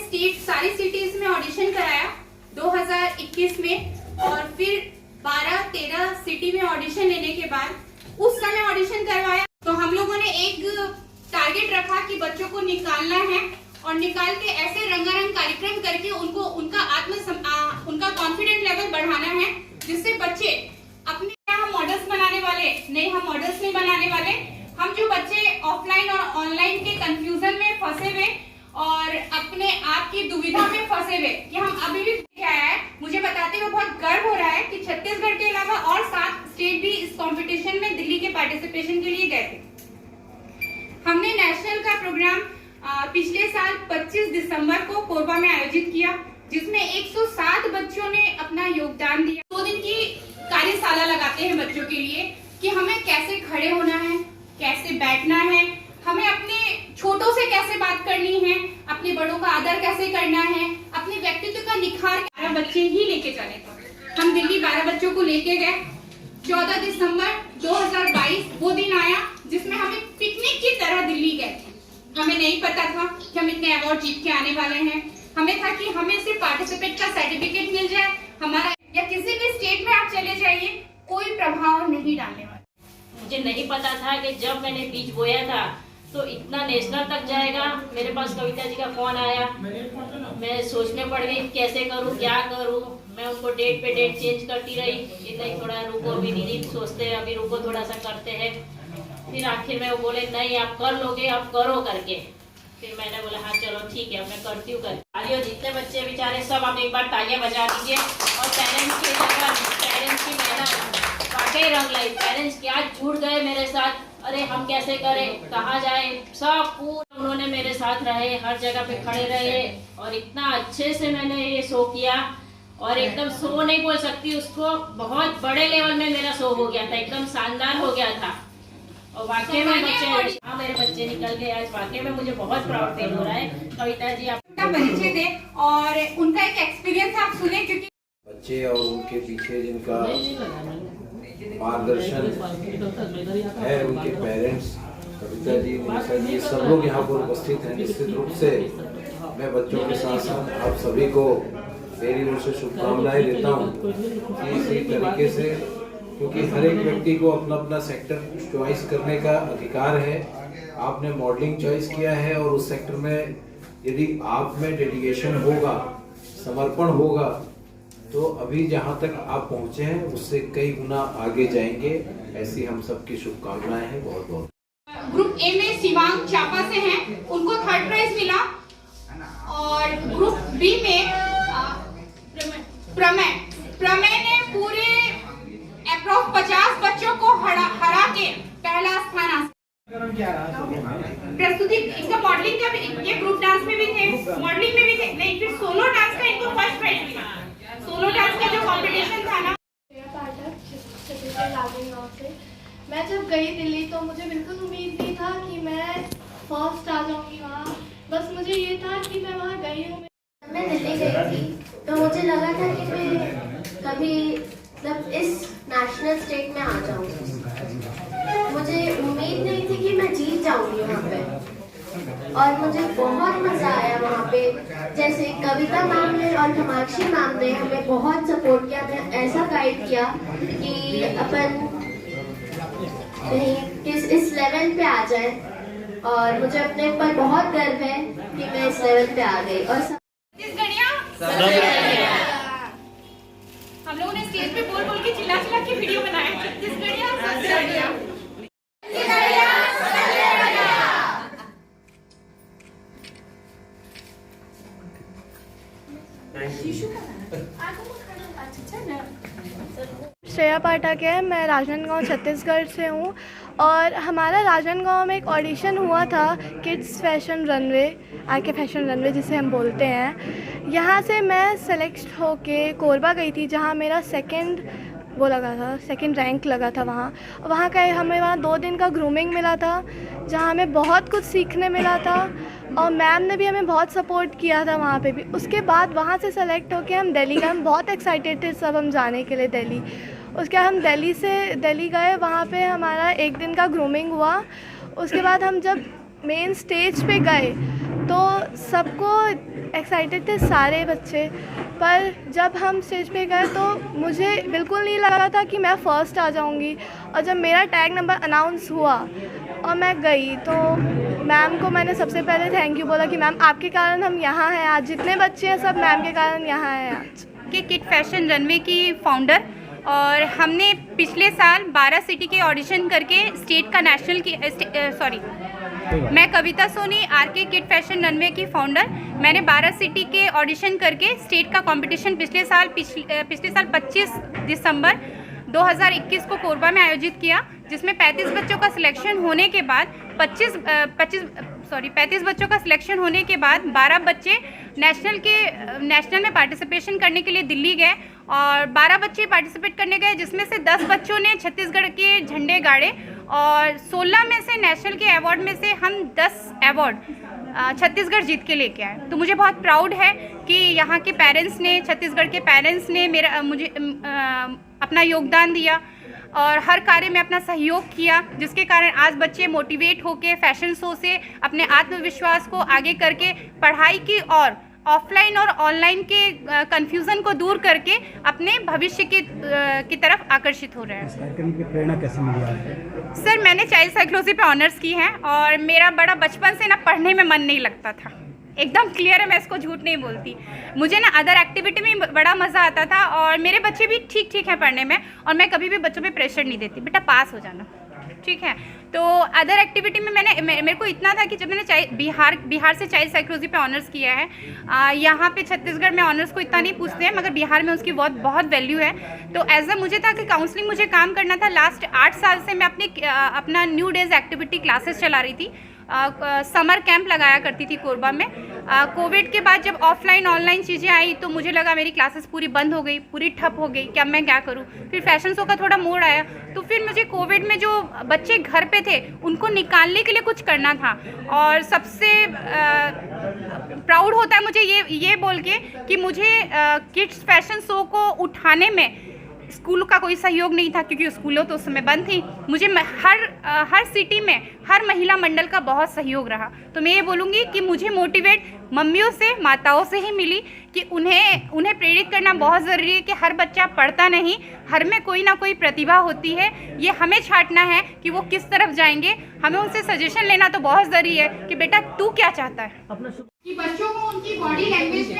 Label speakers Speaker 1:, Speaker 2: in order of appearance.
Speaker 1: State सारी cities में audition कराया 2021 में, और फिर 12-13 सिटी में ऑडिशन लेने के बाद उस समय ऑडिशन करवाया। तो हम लोगों ने एक टारगेट रखा कि बच्चों को निकालना है और निकाल के ऐसे रंगारंग कार्यक्रम करके उनको उनका कॉन्फिडेंट लेवल बढ़ाना है, जिससे बच्चे अपने हम मॉडल्स बनाने वाले नहीं, हम मॉडल्स नहीं बनाने वाले। हम जो बच्चे ऑफलाइन और ऑनलाइन के कंफ्यूजन में फंसे हुए और अपने आप की दुविधा में फंसे हुए, कि हम अभी भी क्या है, मुझे बताते हुए बहुत गर्व हो रहा है कि छत्तीसगढ़ के अलावा और 7 स्टेट भी इस कंपटीशन में दिल्ली के पार्टिसिपेशन के लिए गए थे। हमने नेशनल का प्रोग्राम पिछले साल 25 दिसंबर को कोरबा में आयोजित किया, जिसमें 107 बच्चों ने अपना योगदान दिया। 2 दिन की कार्यशाला लगाते हैं बच्चों के लिए कि हमें कैसे खड़े होना है, कैसे बैठना है, हमें अपने छोटों से कैसे बात करनी है, अपने बड़ों का आदर कैसे करना है, अपने व्यक्तित्व का निखार। 12 बच्चे ही लेके चले थे, हम दिल्ली 12 बच्चों को लेके गए। 14 दिसंबर 2022 वो दिन आया जिसमें हमें पिकनिक की तरह दिल्ली गए थे। हमें नहीं पता था कि हम इतने अवार्ड जीत के आने वाले हैं, हमें था कि हमें सिर्फ पार्टिसिपेट का सर्टिफिकेट मिल जाए हमारा, या किसी भी स्टेट में आप चले जाइए कोई प्रभाव नहीं डालने वाला।
Speaker 2: मुझे नहीं पता था कि जब मैंने बीज बोया था तो इतना नेशनल तक जाएगा। मेरे पास कविता जी का फोन आया, मैं सोचने पड़ गई कैसे करूं, क्या करूं। मैं उनको डेट पे डेट चेंज करती रही कि नहीं थोड़ा रुको, अभी दीदी सोचते हैं, अभी रुको थोड़ा सा करते हैं। फिर आखिर में वो बोले नहीं आप कर लोगे, आप करो करके। फिर मैंने बोला हाँ चलो ठीक है, मैं करती हूँ। तालियों, जितने बच्चे बेचारे सब आप एक बार तालियां बजा दीजिए। और पेरेंट्स की मेहनत वाकई रंग लाई। पेरेंट्स क्या जुड़ गए मेरे साथ, अरे हम कैसे करें, कहाँ जाए, सब पूरा उन्होंने मेरे साथ रहे, हर जगह पे खड़े रहे और इतना अच्छे से मैंने ये शो किया। और एकदम शो नहीं बोल सकती उसको, बहुत बड़े लेवल में मेरा शो हो गया था, एकदम शानदार हो गया था। और वाकई में बच्चे, हाँ मेरे बच्चे निकल गए आज, वाकई में मुझे बहुत प्राउड फील हो रहा है। कविता जी आपका
Speaker 1: परिचय दे और उनका एक एक्सपीरियंस आप सुने, क्योंकि
Speaker 3: बच्चे और उनके पीछे जिनका मार्गदर्शन है, उनके पेरेंट्स, कविता जी, निशा जी, सब लोग यहाँ पर उपस्थित हैं। निश्चित रूप से मैं बच्चों के साथ साथ आप सभी को मेरी ओर से शुभकामनाएं देता हूँ कि इसी तरीके से, क्योंकि हर एक व्यक्ति को अपना अपना सेक्टर चॉइस करने का अधिकार है। आपने मॉडलिंग चॉइस किया है और उस सेक्टर में यदि आप में डेडिकेशन होगा, समर्पण होगा, तो अभी जहाँ तक आप पहुँचे हैं उससे कई गुना आगे जाएंगे। ऐसी हम सबकी शुभकामनाएं हैं। बहुत बहुत।
Speaker 1: ग्रुप ए में शिवांग चापा से हैं, उनको 3rd प्राइज मिला। और ग्रुप बी में प्रमेय ने पूरे अप्रोक्स 50 बच्चों को हरा के पहला स्थान हासिल। प्रस्तुति इनका मॉडलिंग का भी, ये ग्रुप डांस में भी थे, मॉडलिंग में भी थे, नहीं फिर सोलो डांस का इनको 1st प्राइज मिला। सोलो डांस का जो कंपटीशन था ना,
Speaker 4: मैं जब गई दिल्ली तो मुझे बिल्कुल उम्मीद नहीं था कि मैं फर्स्ट आ जाऊंगी वहाँ। बस मुझे ये था कि मैं वहाँ गई हूँ।
Speaker 5: मैं दिल्ली गई थी तो मुझे लगा था कि मैं कभी मतलब इस नेशनल स्टेट में आ जाऊंगी। मुझे उम्मीद नहीं थी कि मैं जीत जाऊंगी वहाँ पे, और मुझे बहुत मजा आया वहाँ पे। जैसे कविता मैम ने और कामाक्षी मैम ने हमें बहुत सपोर्ट किया, हमें ऐसा गाइड किया कि अपन इस लेवल पे आ जाए। और मुझे अपने पर बहुत गर्व है कि मैं इस लेवल पे आ गई। और
Speaker 1: हम लोगों ने स्टेज पे बोल बोल के चिल्ला चिल्ला के वीडियो बनाया। छत्तीसगढ़िया सबसे बढ़िया।
Speaker 4: श्रेया पाठक है, मैं राजनांदगांव छत्तीसगढ़ से हूँ। और हमारा राजनांदगांव में एक ऑडिशन हुआ था किड्स फैशन रनवे, आके फैशन रनवे जिसे हम बोलते हैं। यहाँ से मैं सेलेक्ट होके कोरबा गई थी, जहाँ मेरा सेकंड रैंक लगा था। वहाँ का हमें 2 दिन का ग्रूमिंग मिला था, जहाँ हमें बहुत कुछ सीखने मिला था। और मैम ने भी हमें बहुत सपोर्ट किया था वहाँ पे भी। उसके बाद वहाँ से सेलेक्ट होके हम दिल्ली गए। हम बहुत एक्साइटेड थे सब हम जाने के लिए दिल्ली। उसके बाद हम दिल्ली गए, वहाँ पे हमारा 1 दिन का ग्रूमिंग हुआ। उसके बाद हम जब मेन स्टेज पे गए तो सबको एक्साइटेड थे सारे बच्चे, पर जब हम स्टेज पे गए तो मुझे बिल्कुल नहीं लगा था कि मैं फ़र्स्ट आ जाऊंगी। और जब मेरा टैग नंबर अनाउंस हुआ और मैं गई तो मैम को मैंने सबसे पहले थैंक यू बोला कि मैम आपके कारण हम यहाँ हैं आज, जितने बच्चे हैं सब मैम के कारण यहाँ हैं आज।
Speaker 1: के किड फैशन रनवे की फाउंडर, और हमने पिछले साल 12 सिटी के ऑडिशन करके स्टेट का नेशनल की मैं Kavita Soni, RK kid fashion runway की फाउंडर। मैंने 12 सिटी के ऑडिशन करके स्टेट का कंपटीशन पिछले साल 25 दिसंबर 2021 को कोरबा में आयोजित किया, जिसमें 35 बच्चों का सिलेक्शन होने के बाद 35 बच्चों का सिलेक्शन होने के बाद 12 बच्चे नेशनल में पार्टिसिपेशन करने के लिए दिल्ली गए और 12 बच्चे पार्टिसिपेट करने गए, जिसमें से 10 बच्चों ने छत्तीसगढ़ के झंडे गाड़े और 16 में से नेशनल के अवार्ड में से हम 10 अवार्ड छत्तीसगढ़ जीत के लेके आए। तो मुझे बहुत प्राउड है कि यहाँ के पेरेंट्स ने, छत्तीसगढ़ के पेरेंट्स ने मुझे अपना योगदान दिया और हर कार्य में अपना सहयोग किया, जिसके कारण आज बच्चे मोटिवेट होकर फैशन शो से अपने आत्मविश्वास को आगे करके पढ़ाई की और ऑफलाइन और ऑनलाइन के कंफ्यूजन को दूर करके अपने भविष्य की तरफ आकर्षित हो रहे हैं।
Speaker 6: इस कार्यक्रम की प्रेरणा कैसे मिली आपको?
Speaker 1: सर, मैंने चाइल्ड साइकोलॉजी पे ऑनर्स की है और मेरा बड़ा बचपन से ना पढ़ने में मन नहीं लगता था, एकदम क्लियर है, मैं इसको झूठ नहीं बोलती। मुझे ना अदर एक्टिविटी में बड़ा मज़ा आता था और मेरे बच्चे भी ठीक ठीक हैं पढ़ने में, और मैं कभी भी बच्चों पे प्रेशर नहीं देती, बेटा पास हो जाना, ठीक है। तो अदर एक्टिविटी में मेरे को इतना था कि जब मैंने बिहार से चाइल्ड साइकोलॉजी पे ऑनर्स किया है, यहाँ पे छत्तीसगढ़ में ऑनर्स को इतना नहीं पूछते हैं, मगर बिहार में उसकी बहुत वैल्यू है। तो एज अ मुझे था कि काउंसलिंग मुझे काम करना था। लास्ट 8 साल से मैं अपना न्यू डेज एक्टिविटी क्लासेस चला रही थी, समर कैंप लगाया करती थी कोरबा में। कोविड के बाद जब ऑफलाइन ऑनलाइन चीज़ें आई तो मुझे लगा मेरी क्लासेस पूरी बंद हो गई, पूरी ठप हो गई, क्या मैं क्या करूं। फिर फैशन शो का थोड़ा मोड़ आया, तो फिर मुझे कोविड में जो बच्चे घर पे थे उनको निकालने के लिए कुछ करना था। और सबसे प्राउड होता है मुझे ये बोल के कि मुझे किड्स फैशन शो को उठाने में स्कूल का कोई सहयोग नहीं था, क्योंकि स्कूलों तो उस समय बंद थी। मुझे हर सिटी में हर महिला मंडल का बहुत सहयोग रहा। तो मैं ये बोलूँगी कि मुझे मोटिवेट मम्मियों से, माताओं से ही मिली कि उन्हें प्रेरित करना बहुत ज़रूरी है कि हर बच्चा पढ़ता नहीं, हर में कोई ना कोई प्रतिभा होती है। ये हमें छांटना है कि वो किस तरफ जाएंगे, हमें उनसे सजेशन लेना तो बहुत ज़रूरी है कि बेटा तू क्या चाहता है। कि बच्चों को उनकी बॉडी लैंग्वेज में